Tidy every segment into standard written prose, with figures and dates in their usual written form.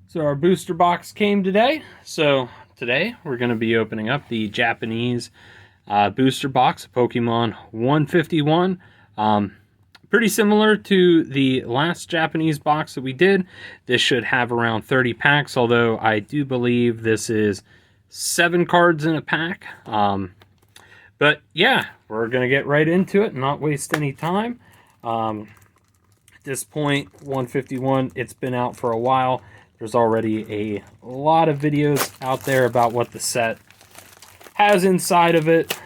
So our booster box came today. So today we're going to be opening up the Japanese booster box of Pokemon 151. Pretty similar to the last Japanese box that we did. This should have around 30 packs, although I do believe this is 7 cards in a pack. But yeah, we're going to get right into it and not waste any time. At this point, 151, it's been out for a while. There's already a lot of videos out there about what the set has inside of it,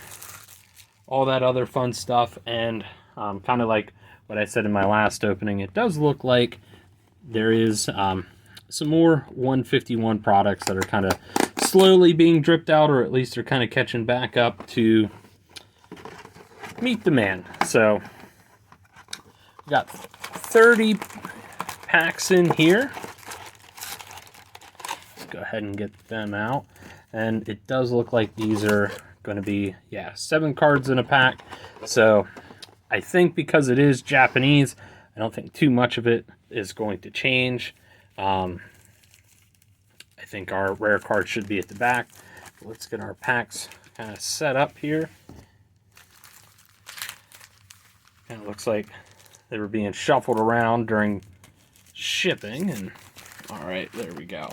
all that other fun stuff, and kind of like what I said in my last opening, it does look like there is some more 151 products that are kind of slowly being dripped out, or at least they're kind of catching back up to meet demand. So we got 30 packs in here. Go ahead and get them out, and it does look like these are going to be 7 cards in a pack. So I think because it is Japanese, I don't think too much of it is going to change. I think our rare cards should be at the back. Let's get our packs kind of set up here. And it looks like they were being shuffled around during shipping, and all right, there we go.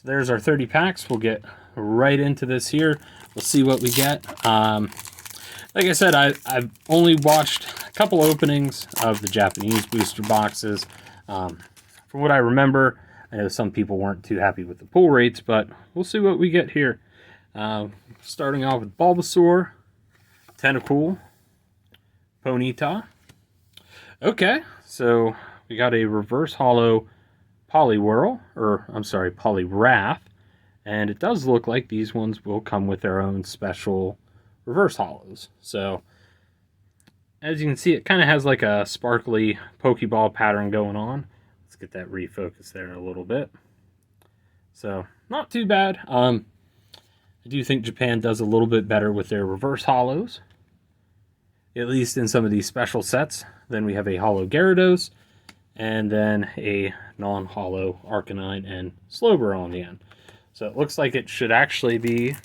There's our 30 packs. We'll get right into this here. We'll see what we get. Like I said, I've only watched a couple openings of the Japanese booster boxes. From what I remember, I know some people weren't too happy with the pull rates, but we'll see what we get here. Starting off with Bulbasaur, Tentacool, Ponyta. Okay, so we got a reverse holo Poliwhirl, or I'm sorry, Poliwrath, and it does look like these ones will come with their own special reverse holos. So as you can see, it kind of has like a sparkly Pokeball pattern going on. Let's get that refocus there a little bit. So not too bad. I do think Japan does a little bit better with their reverse holos, at least in some of these special sets. Then we have a holo Gyarados, and then a non-holo Arcanine and Slowbro on the end. So it looks like it should actually be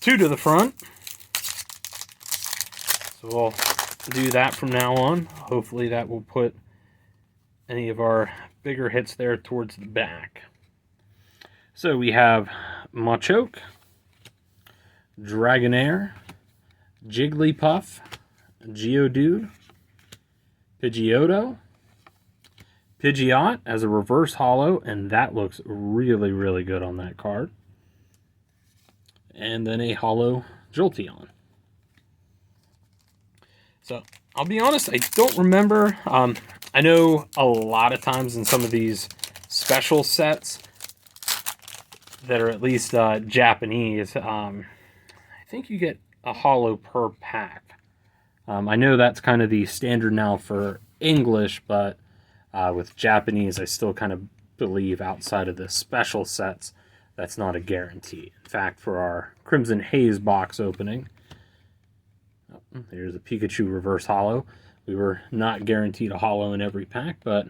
2 to the front. So we'll do that from now on. Hopefully that will put any of our bigger hits there towards the back. So we have Machoke, Dragonair, Jigglypuff, Geodude, Pidgeotto, Pidgeot as a reverse holo, and that looks really, really good on that card. And then a holo Jolteon. So I'll be honest, I don't remember. I know a lot of times in some of these special sets that are at least Japanese, I think you get a holo per pack. I know that's kind of the standard now for English, but with Japanese, I still kind of believe outside of the special sets, that's not a guarantee. In fact, for our Crimson Haze box opening, there's a Pikachu reverse holo. We were not guaranteed a holo in every pack, but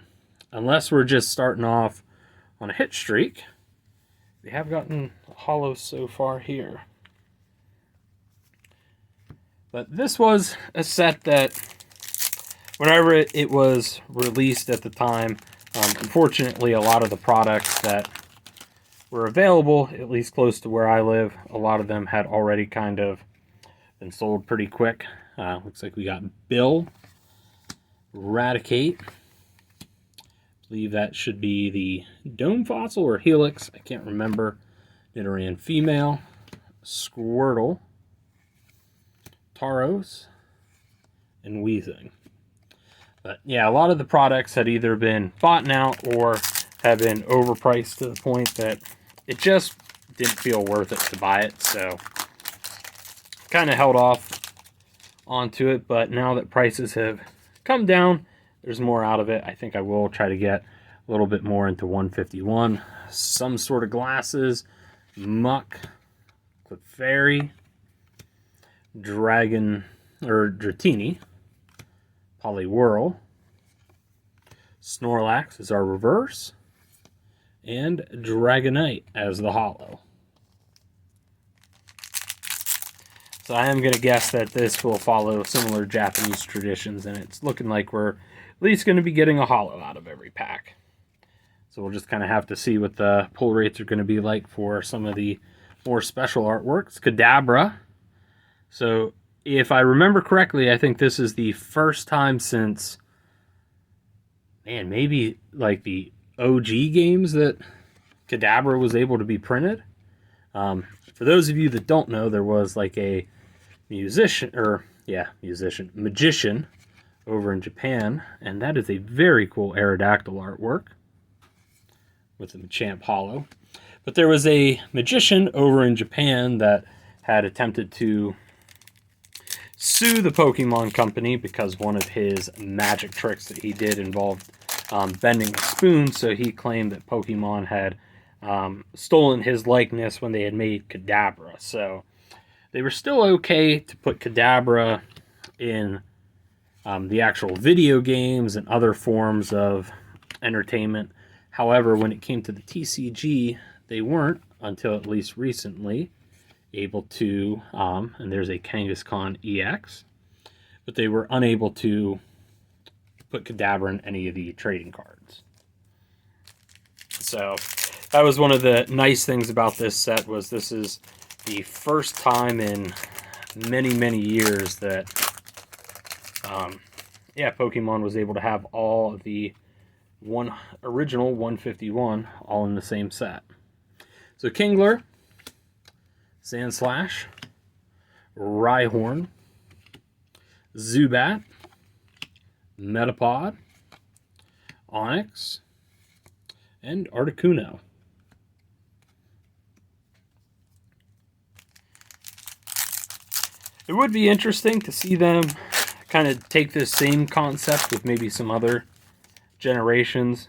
unless we're just starting off on a hit streak, we have gotten holos so far here. But this was a set that, whenever it was released at the time, unfortunately, a lot of the products that were available, at least close to where I live, a lot of them had already kind of been sold pretty quick. Looks like we got Bill, Raticate. I believe that should be the Dome Fossil or Helix. I can't remember. Nidoran Female, Squirtle, Tauros, and Weezing. But yeah, a lot of the products had either been bought out or have been overpriced to the point that it just didn't feel worth it to buy it. So kind of held off onto it. But now that prices have come down, there's more out of it. I think I will try to get a little bit more into 151. Some sort of glasses, Muck, Clefairy, Dragon, or Dratini, Poliwhirl, Snorlax is our reverse, and Dragonite as the holo. So I am going to guess that this will follow similar Japanese traditions, and it's looking like we're at least going to be getting a holo out of every pack. So we'll just kind of have to see what the pull rates are going to be like for some of the more special artworks. Kadabra. So if I remember correctly, I think this is the first time since, man, maybe like the OG games that Kadabra was able to be printed. For those of you that don't know, there was like a magician over in Japan, and that is a very cool Aerodactyl artwork with the Machamp holo. But there was a magician over in Japan that had attempted to sue the Pokemon Company because one of his magic tricks that he did involved bending a spoon, so he claimed that Pokemon had stolen his likeness when they had made Kadabra. So they were still okay to put Kadabra in the actual video games and other forms of entertainment. However, when it came to the TCG, they weren't, until at least recently, able to, and there's a Kangaskhan EX, but they were unable to put Kadabra in any of the trading cards. So that was one of the nice things about this set, was this is the first time in many, many years that, Pokemon was able to have all of the original 151 all in the same set. So Kingler, Sandslash, Rhyhorn, Zubat, Metapod, Onix, and Articuno. It would be interesting to see them kind of take this same concept with maybe some other generations.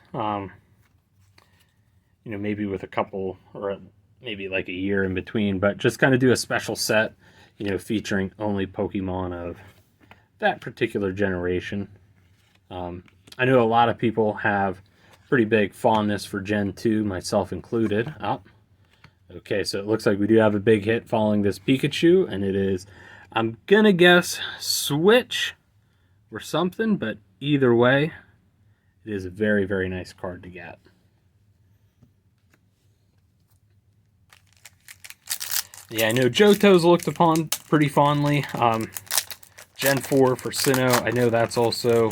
Maybe with a couple, or maybe like a year in between, but just kind of do a special set, featuring only Pokemon of that particular generation. I know a lot of people have pretty big fondness for Gen 2, myself included. Okay, so it looks like we do have a big hit following this Pikachu, and it is, I'm gonna guess, Switch or something, but either way, it is a very, very nice card to get. Yeah, I know Johto's looked upon pretty fondly. Gen 4 for Sinnoh, I know that's also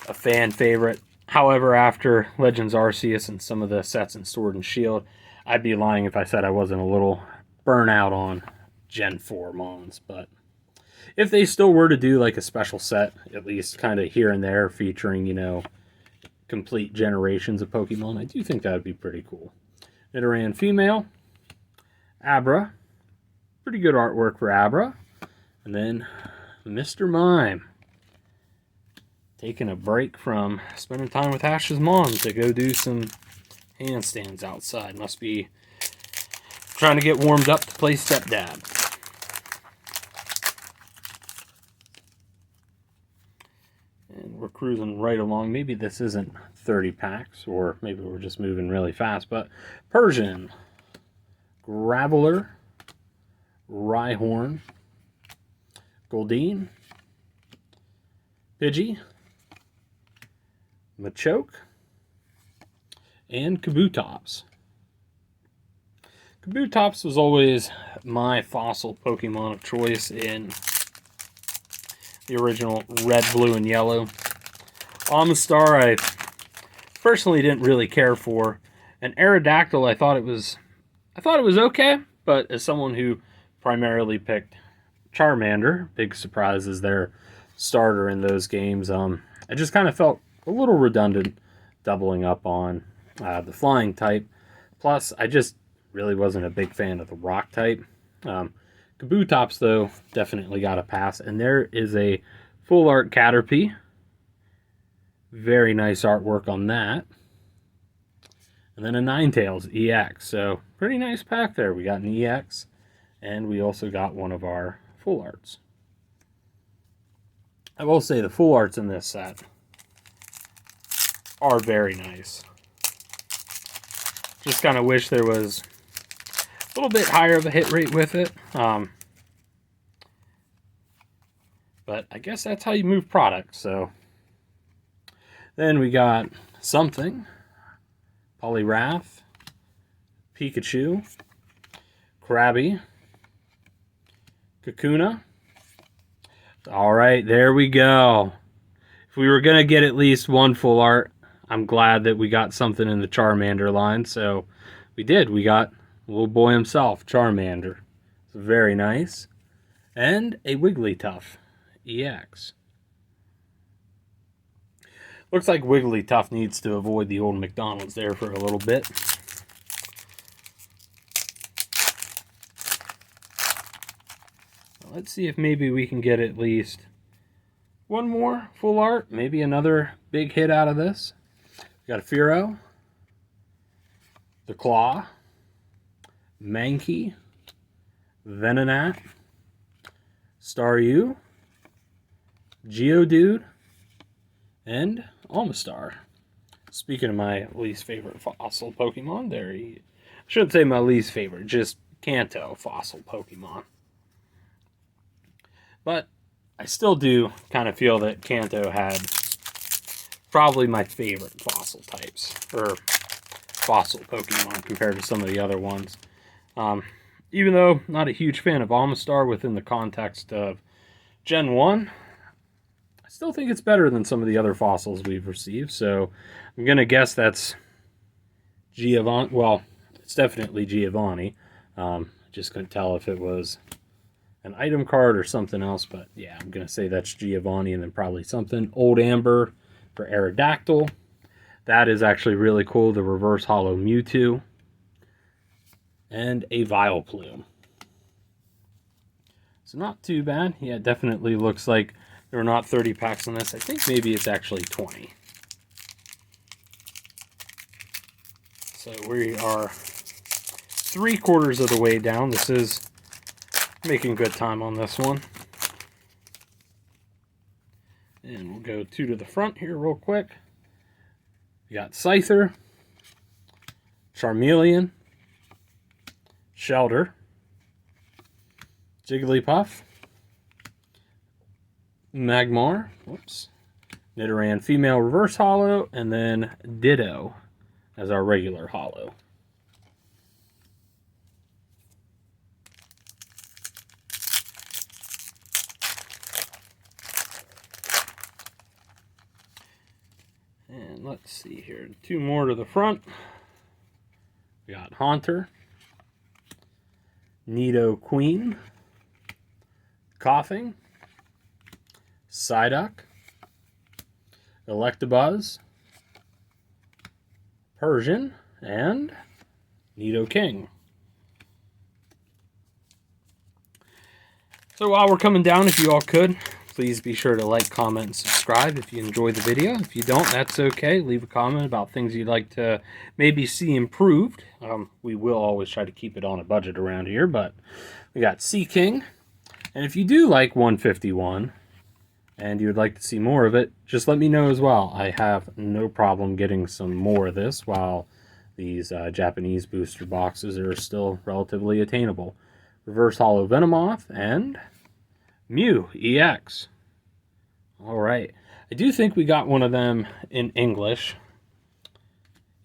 a fan favorite. However, after Legends Arceus and some of the sets in Sword and Shield, I'd be lying if I said I wasn't a little burnout on Gen 4 Mons. But if they still were to do like a special set, at least kind of here and there, featuring, complete generations of Pokemon, I do think that would be pretty cool. Nidoran female, Abra, pretty good artwork for Abra. And then Mr. Mime, taking a break from spending time with Ash's mom to go do some handstands outside. Must be trying to get warmed up to play stepdad. And we're cruising right along. Maybe this isn't 30 packs, or maybe we're just moving really fast, but Persian, Graveler, Rhyhorn, Goldeen, Pidgey, Machoke, and Kabutops. Kabutops was always my fossil Pokemon of choice in the original red, blue, and yellow. Omastar I personally didn't really care for. And Aerodactyl I thought it was okay, but as someone who primarily picked Charmander, big surprise as their starter in those games, I just kind of felt a little redundant doubling up on the flying type. Plus, I just really wasn't a big fan of the rock type. Kabutops, though, definitely got a pass. And there is a full art Caterpie. Very nice artwork on that. And then a Ninetales EX. So, pretty nice pack there. We got an EX, and we also got one of our full arts. I will say the full arts in this set are very nice. Just kind of wish there was a little bit higher of a hit rate with it. But I guess that's how you move products. So then we got Something, Poliwrath, Pikachu, Krabby, Kakuna. All right, there we go. If we were going to get at least one full art, I'm glad that we got something in the Charmander line. So we did. We got little boy himself, Charmander. It's very nice. And a Wigglytuff EX. Looks like Wigglytuff needs to avoid the old McDonald's there for a little bit. Let's see if maybe we can get at least one more full art. Maybe another big hit out of this. We got a Fearow, the Claw, Mankey, Venonat, Staryu, Geodude, and Omastar. Speaking of my least favorite fossil Pokemon, I shouldn't say my least favorite, just Kanto fossil Pokemon. But I still do kind of feel that Kanto had probably my favorite fossil types, or fossil Pokemon compared to some of the other ones. Even though not a huge fan of Omastar within the context of Gen 1, I still think it's better than some of the other fossils we've received. So I'm going to guess that's Giovanni. Well, it's definitely Giovanni. Just couldn't tell if it was an item card or something else, but yeah, I'm gonna say that's Giovanni, and then probably something Old Amber for Aerodactyl. That is actually really cool, the reverse hollow Mewtwo, and a Vileplume. So not too bad. Yeah, it definitely looks like there are not 30 packs on this. I think maybe it's actually 20. So we are 3/4 of the way down. This is making good time on this one. And we'll go 2 to the front here real quick. We got Scyther, Charmeleon, Shelter, Jigglypuff, Magmar, whoops, Nidoran female reverse hollow, and then Ditto as our regular hollow. And let's see here, 2 more to the front. We got Haunter, Nidoqueen, Coughing, Psyduck, Electabuzz, Persian, and Nidoking. So while we're coming down, if you all could, please be sure to like, comment, and subscribe if you enjoy the video. If you don't, that's okay. Leave a comment about things you'd like to maybe see improved. We will always try to keep it on a budget around here, but we got Seaking. And if you do like 151 and you would like to see more of it, just let me know as well. I have no problem getting some more of this while these Japanese booster boxes are still relatively attainable. Reverse Hollow Venomoth, and Mew EX. Alright. I do think we got one of them in English.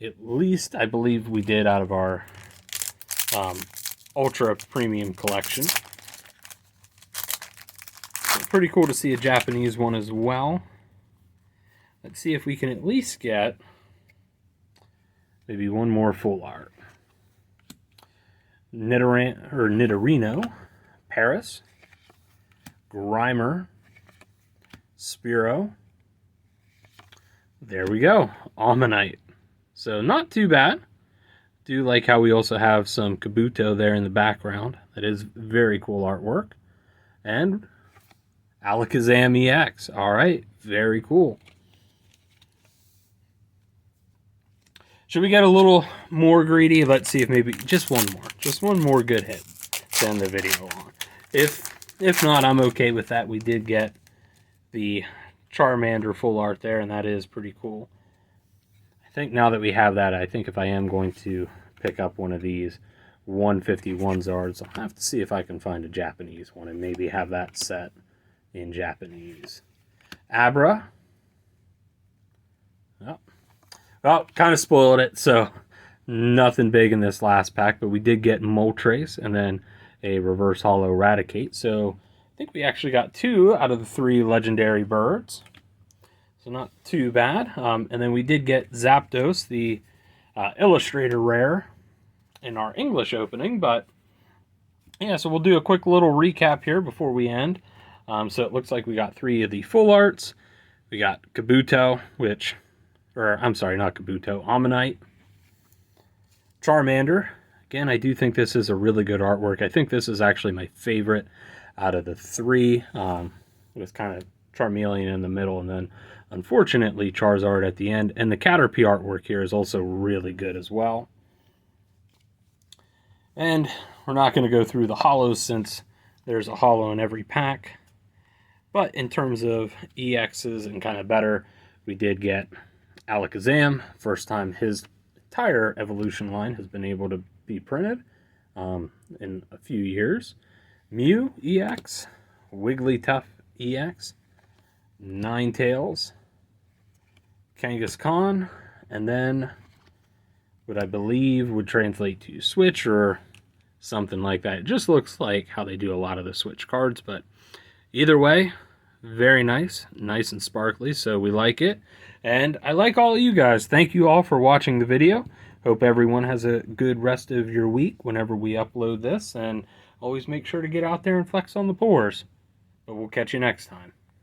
At least I believe we did out of our Ultra Premium collection. So pretty cool to see a Japanese one as well. Let's see if we can at least get maybe one more full art. Nidorino, Paris, Grimer, Spearow. There we go, Ammonite. So not too bad. Do like how we also have some Kabuto there in the background. That is very cool artwork. And Alakazam EX. Alright, very cool. Should we get a little more greedy? Let's see if maybe just one more good hit to end the video on. If not, I'm okay with that. We did get the Charmander full art there, and that is pretty cool. I think now that we have that, I think if I am going to pick up one of these 151 Zards, I'll have to see if I can find a Japanese one and maybe have that set in Japanese. Abra. Oh, well, kind of spoiled it, so nothing big in this last pack, but we did get Moltres and then a reverse holo Raticate. So I think we actually got 2 out of the 3 legendary birds. So not too bad. And then we did get Zapdos, the Illustrator rare, in our English opening. But yeah, so we'll do a quick little recap here before we end. So it looks like we got 3 of the full arts. We got Kabuto, I'm sorry, not Kabuto, Ammonite. Charmander. Again, I do think this is a really good artwork. I think this is actually my favorite out of the 3. With kind of Charmeleon in the middle, and then unfortunately Charizard at the end. And the Caterpie artwork here is also really good as well. And we're not going to go through the holos since there's a holo in every pack. But in terms of EXs and kind of better, we did get Alakazam. First time his entire evolution line has been able to be printed in a few years. Mew EX, Wigglytuff EX, Ninetales, Kangaskhan, and then what I believe would translate to Switch or something like that. It just looks like how they do a lot of the Switch cards, but either way, very nice and sparkly, so we like it. And I like all of you guys. Thank you all for watching the video. Hope everyone has a good rest of your week whenever we upload this, and always make sure to get out there and flex on the pores. But we'll catch you next time.